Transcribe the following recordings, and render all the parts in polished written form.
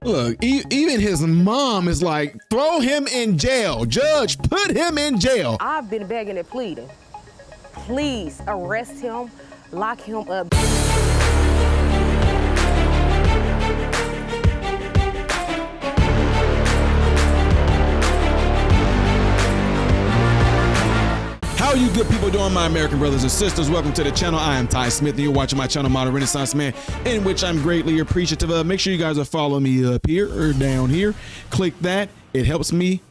Look, even his mom is like, throw him in jail. Judge, put him in jail. I've been begging and pleading. Please arrest him, lock him up. How are you good people doing, my American brothers and sisters? Welcome to the channel. I am Ty Smith, and you're watching my channel, Modern Renaissance Man, in which I'm greatly appreciative of. Make sure you guys are following me up here or down here. Click that. It helps me.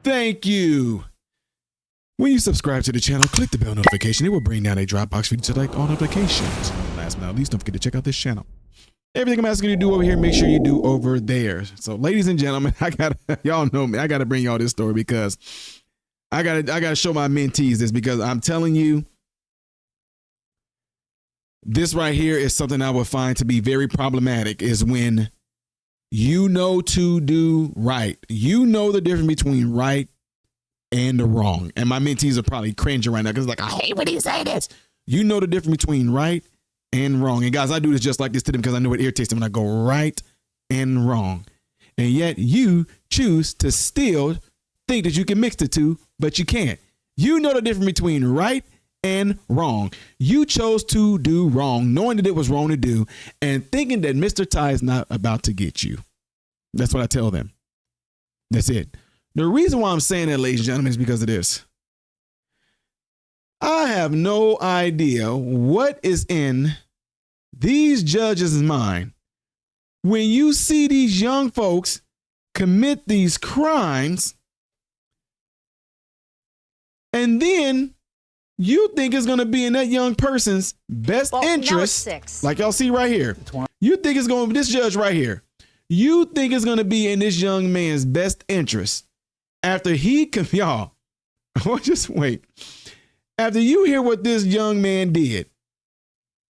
Thank you. When you subscribe to the channel, click the bell notification. It will bring down a Dropbox for you to select all notifications. Last but not least, don't forget to check out this channel. Everything I'm asking you to do over here, make sure you do over there. So, ladies and gentlemen, y'all know me. I gotta bring y'all this story because I gotta show my mentees this, because I'm telling you, this right here is something I would find to be very problematic, is when you know to do right. You know the difference between right and the wrong. And my mentees are probably cringing right now because like, I hate when he say this. You know the difference between right and wrong. And guys, I do this just like this to them because I know it irritates them when I go right and wrong. And yet you choose to still think that you can mix the two, but you can't. You know the difference between right and wrong. You chose to do wrong, knowing that it was wrong to do, and thinking that Mr. Ty is not about to get you. That's what I tell them. That's it. The reason why I'm saying that, ladies and gentlemen, is because of this. I have no idea what is in these judges' mind when you see these young folks commit these crimes, and then you think it's going to be in that young person's best interest. Like y'all see right here. You think it's going to be this judge right here. You think it's going to be in this young man's best interest after he y'all, just wait. After you hear what this young man did,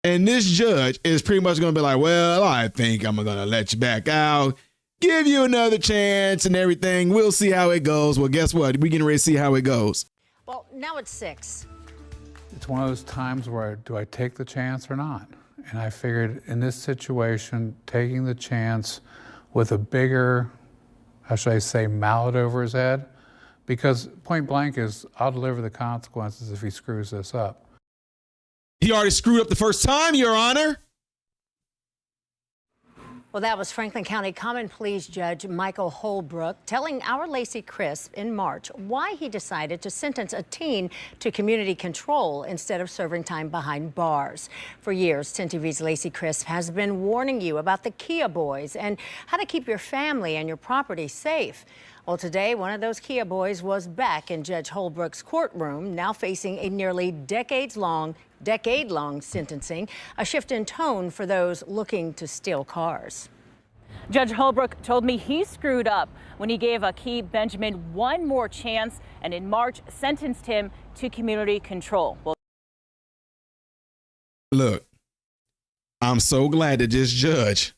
and this judge is pretty much going to be like, well, I think I'm going to let you back out, give you another chance and everything. We'll see how it goes. Well, guess what? We're getting ready to see how it goes. Well, now it's 6. It's one of those times where do I take the chance or not? And I figured in this situation, taking the chance with a bigger, how should I say, mallet over his head, because point blank is I'll deliver the consequences if he screws this up. He already screwed up the first time, Your Honor. Well, that was Franklin County Common Pleas Judge Michael Holbrook telling our Lacey Crisp in March why he decided to sentence a teen to community control instead of serving time behind bars. For years, 10 TV's Lacey Crisp has been warning you about the Kia boys and how to keep your family and your property safe. Well, today, one of those Kia boys was back in Judge Holbrook's courtroom, now facing a nearly decade-long sentencing, a shift in tone for those looking to steal cars. Judge Holbrook told me he screwed up when he gave Akeem Benjamin one more chance and in March sentenced him to community control. Well, look, I'm so glad that this judge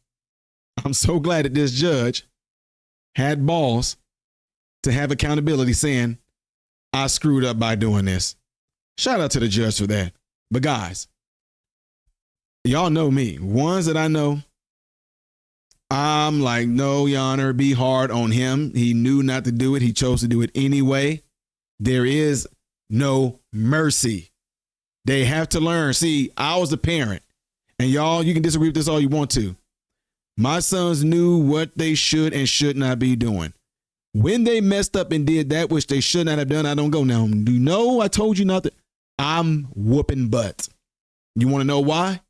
had balls to have accountability, saying, I screwed up by doing this. Shout out to the judge for that. But guys, y'all know me. Ones that I know, I'm like, no, Your Honor, be hard on him. He knew not to do it. He chose to do it anyway. There is no mercy. They have to learn. See, I was a parent, and y'all, you can disagree with this all you want to. My sons knew what they should and should not be doing. When they messed up and did that which they should not have done, I don't go, now, do you know I told you not to? I'm whooping butt. You want to know why?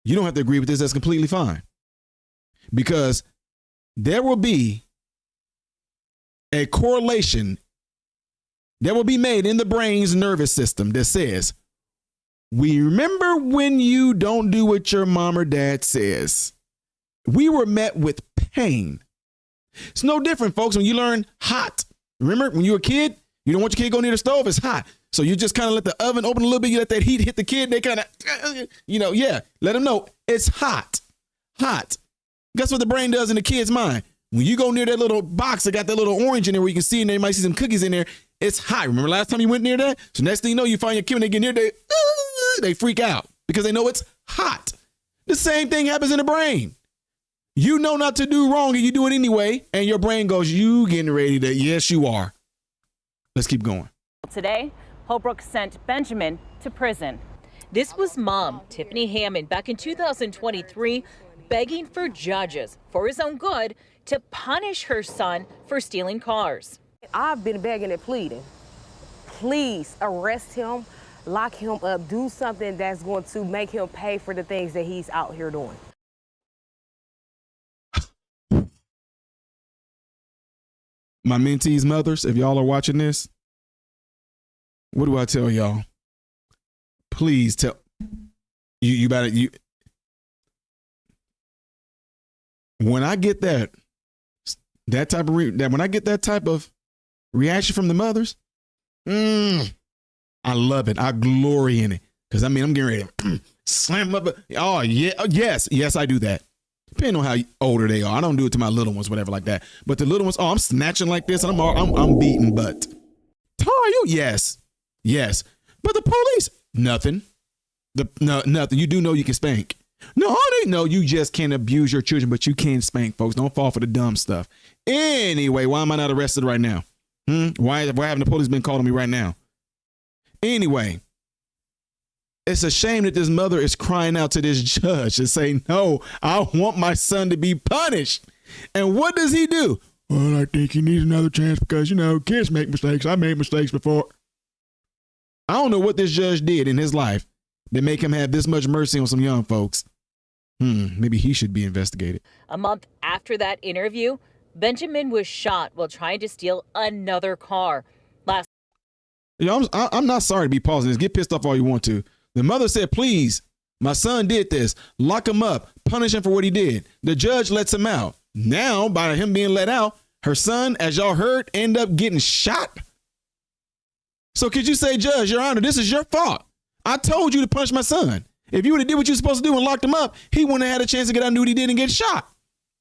You don't have to agree with this. That's completely fine. Because there will be a correlation that will be made in the brain's nervous system that says, we remember when you don't do what your mom or dad says. We were met with pain. It's no different, folks, when you learn hot. Remember when you were a kid, you don't want your kid to go near the stove, it's hot. So you just kind of let the oven open a little bit, you let that heat hit the kid, they kind of, let them know it's hot. Hot. Guess what the brain does in the kid's mind? When you go near that little box that got that little orange in there where you can see in there, you might see some cookies in there, it's hot. Remember last time you went near that? So next thing you know, you find your kid when they get near, they freak out because they know it's hot. The same thing happens in the brain. You know not to do wrong and you do it anyway. And your brain goes, you getting ready to, yes, you are. Let's keep going. Today, Holbrook sent Benjamin to prison. This was mom, Tiffany Hammond, back in 2023, begging for judges, for his own good, to punish her son for stealing cars. I've been begging and pleading. Please arrest him, lock him up, do something that's going to make him pay for the things that he's out here doing. My mentees' mothers, if y'all are watching this, what do I tell y'all? Please tell you better when I get that type of when I get that type of reaction from the mothers, I love it. I glory in it. Because, I mean, I'm getting ready to slam up. Oh, yeah. Yes, I do that. Depending on how older they are. I don't do it to my little ones, whatever like that. But the little ones, I'm snatching like this and I'm beating butt. Are you? Yes. But the police, nothing. Nothing. You do know you can spank. No, they know you just can't abuse your children, but you can spank, folks. Don't fall for the dumb stuff. Anyway, why am I not arrested right now? Why haven't the police been calling me right now? Anyway, it's a shame that this mother is crying out to this judge and saying, no, I want my son to be punished. And what does he do? Well, I think he needs another chance because, kids make mistakes. I made mistakes before. I don't know what this judge did in his life that make him have this much mercy on some young folks. Maybe he should be investigated. A month after that interview, Benjamin was shot while trying to steal another car. I'm not sorry to be pausing this. Get pissed off all you want to. The mother said, please, my son did this. Lock him up. Punish him for what he did. The judge lets him out. Now, by him being let out, her son, as y'all heard, end up getting shot. So could you say, Judge, Your Honor, this is your fault. I told you to punish my son. If you would have did what you were supposed to do and locked him up, he wouldn't have had a chance to get out and do what he did and get shot.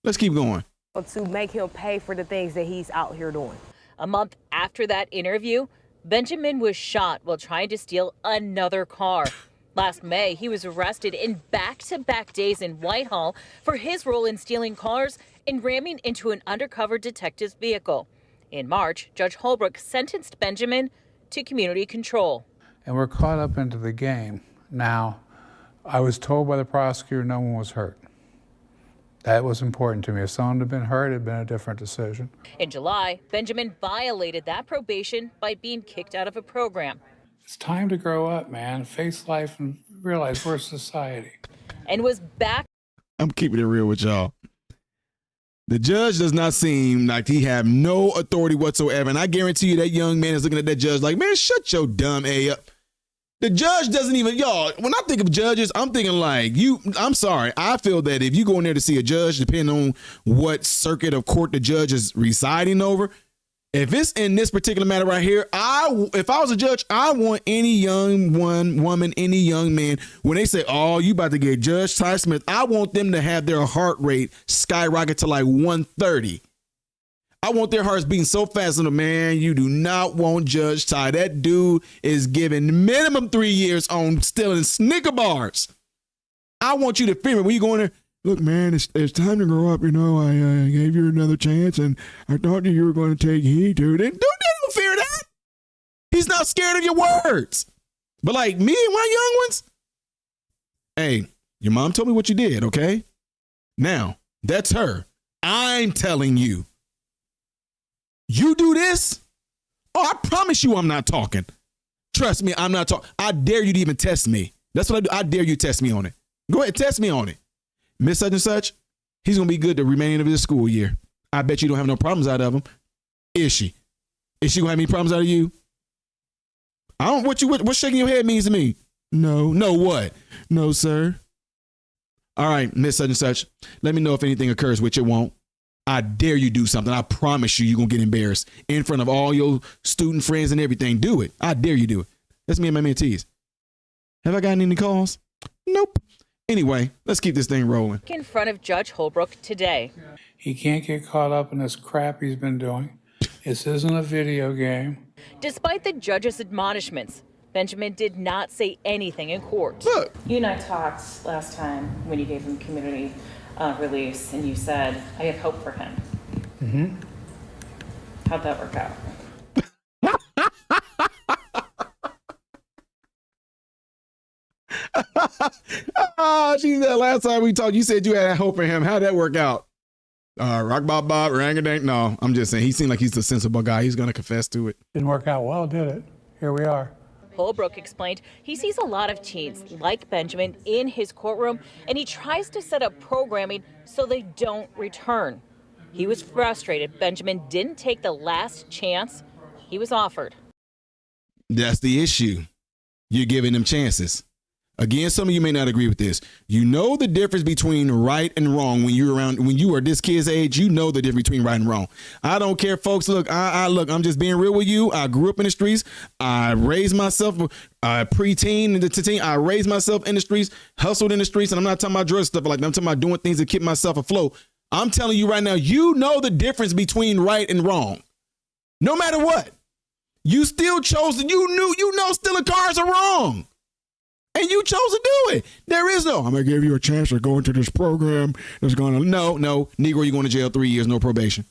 Let's keep going. To make him pay for the things that he's out here doing. A month after that interview, Benjamin was shot while trying to steal another car. Last May, he was arrested in back-to-back days in Whitehall for his role in stealing cars and ramming into an undercover detective's vehicle. In March, Judge Holbrook sentenced Benjamin to community control. And we're caught up into the game. Now, I was told by the prosecutor no one was hurt. That was important to me. If someone had been hurt, it had been a different decision. In July, Benjamin violated that probation by being kicked out of a program. It's time to grow up, man. Face life and realize we're a society. And was back. I'm keeping it real with y'all. The judge does not seem like he have no authority whatsoever. And I guarantee you that young man is looking at that judge like, man, shut your dumb A up. The judge doesn't even, y'all, when I think of judges, I'm thinking like, I'm sorry. I feel that if you go in there to see a judge, depending on what circuit of court the judge is residing over, if it's in this particular matter right here, if I was a judge, I want any young woman, any young man, when they say, oh, you about to get Judge Ty Smith, I want them to have their heart rate skyrocket to like 130. I want their hearts beating so fast. And man, you do not want Judge Ty. That dude is given minimum 3 years on stealing Snicker bars. I want you to fear me when you go in there. Look, man, it's time to grow up. I gave you another chance, and I thought you were going to take heed to it. They don't fear that. He's not scared of your words. But like me and my young ones, hey, your mom told me what you did, okay? Now, that's her. I'm telling you. You do this? Oh, I promise you I'm not talking. Trust me, I'm not talking. I dare you to even test me. That's what I do. I dare you to test me on it. Go ahead, test me on it. Miss such and such, he's going to be good the remaining of this school year. I bet you don't have no problems out of him. Is she? Is she going to have any problems out of you? What shaking your head means to me? No. No what? No, sir. All right, Miss such and such, let me know if anything occurs, which it won't. I dare you do something. I promise you're going to get embarrassed in front of all your student friends and everything. Do it. I dare you do it. That's me and my mentees. Have I gotten any calls? Nope. Anyway, let's keep this thing rolling. In front of Judge Holbrook today. He can't get caught up in this crap he's been doing. This isn't a video game. Despite the judge's admonishments, Benjamin did not say anything in court. Look, You and I talked last time when you gave him community release, and you said, I have hope for him. Mm-hmm. How'd that work out? She said last time we talked, you said you had hope in him. How'd that work out? Rock bob bob, rang-a-dang. No, I'm just saying he seemed like he's a sensible guy. He's going to confess to it. Didn't work out well, did it? Here we are. Holbrook explained he sees a lot of teens like Benjamin in his courtroom, and he tries to set up programming so they don't return. He was frustrated Benjamin didn't take the last chance he was offered. That's the issue. You're giving them chances. Again, some of you may not agree with this. You know the difference between right and wrong when you are this kid's age. You know the difference between right and wrong. I don't care, folks. Look, I'm just being real with you. I grew up in the streets. I raised myself preteen to teen. I raised myself in the streets, hustled in the streets, and I'm not talking about drug stuff like that. I'm talking about doing things to keep myself afloat. I'm telling you right now, you know the difference between right and wrong. No matter what, you still chose. You know, stealing cars are wrong. And you chose to do it. There is no, I'm going to give you a chance to go into this program that's going to, no, Negro, you're going to jail 3 years, no probation.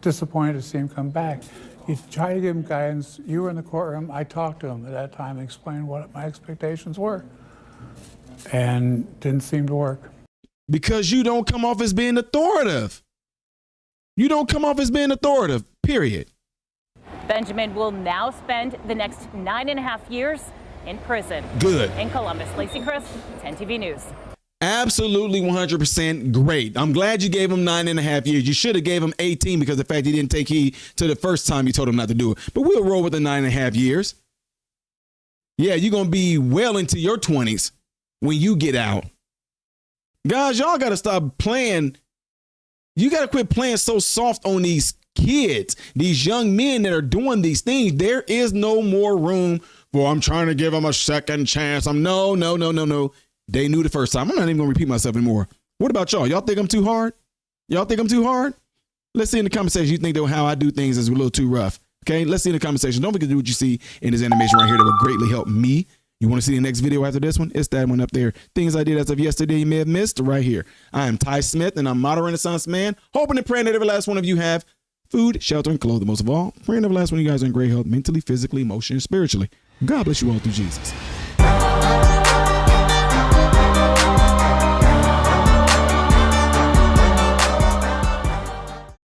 Disappointed to see him come back. You try to give him guidance. You were in the courtroom. I talked to him at that time and explained what my expectations were. And didn't seem to work. Because you don't come off as being authoritative. You don't come off as being authoritative, period. Benjamin will now spend the next 9.5 years in prison. Good. In Columbus, Lacey Chris, 10 TV News. Absolutely 100% great. I'm glad you gave him 9.5 years. You should have gave him 18 because of the fact he didn't take heed to the first time you told him not to do it. But we'll roll with the 9.5 years. Yeah, you're going to be well into your 20s when you get out. Guys, y'all got to stop playing. You got to quit playing so soft on these kids, these young men that are doing these things. There is no more room for I'm trying to give them a second chance. No. They knew the first time. I'm not even going to repeat myself anymore. What about y'all? Y'all think I'm too hard? Y'all think I'm too hard? Let's see in the comment section. You think that how I do things is a little too rough. Okay, let's see in the comment section. Don't forget to do what you see in this animation right here. That would greatly help me. You want to see the next video after this one? It's that one up there. Things I did as of yesterday you may have missed right here. I am Ty Smith, and I'm Model Renaissance Man. Hoping and praying that every last one of you have food, shelter, and clothing. Most of all, praying every last one of you guys are in great health, mentally, physically, emotionally, and spiritually. God bless you all through Jesus.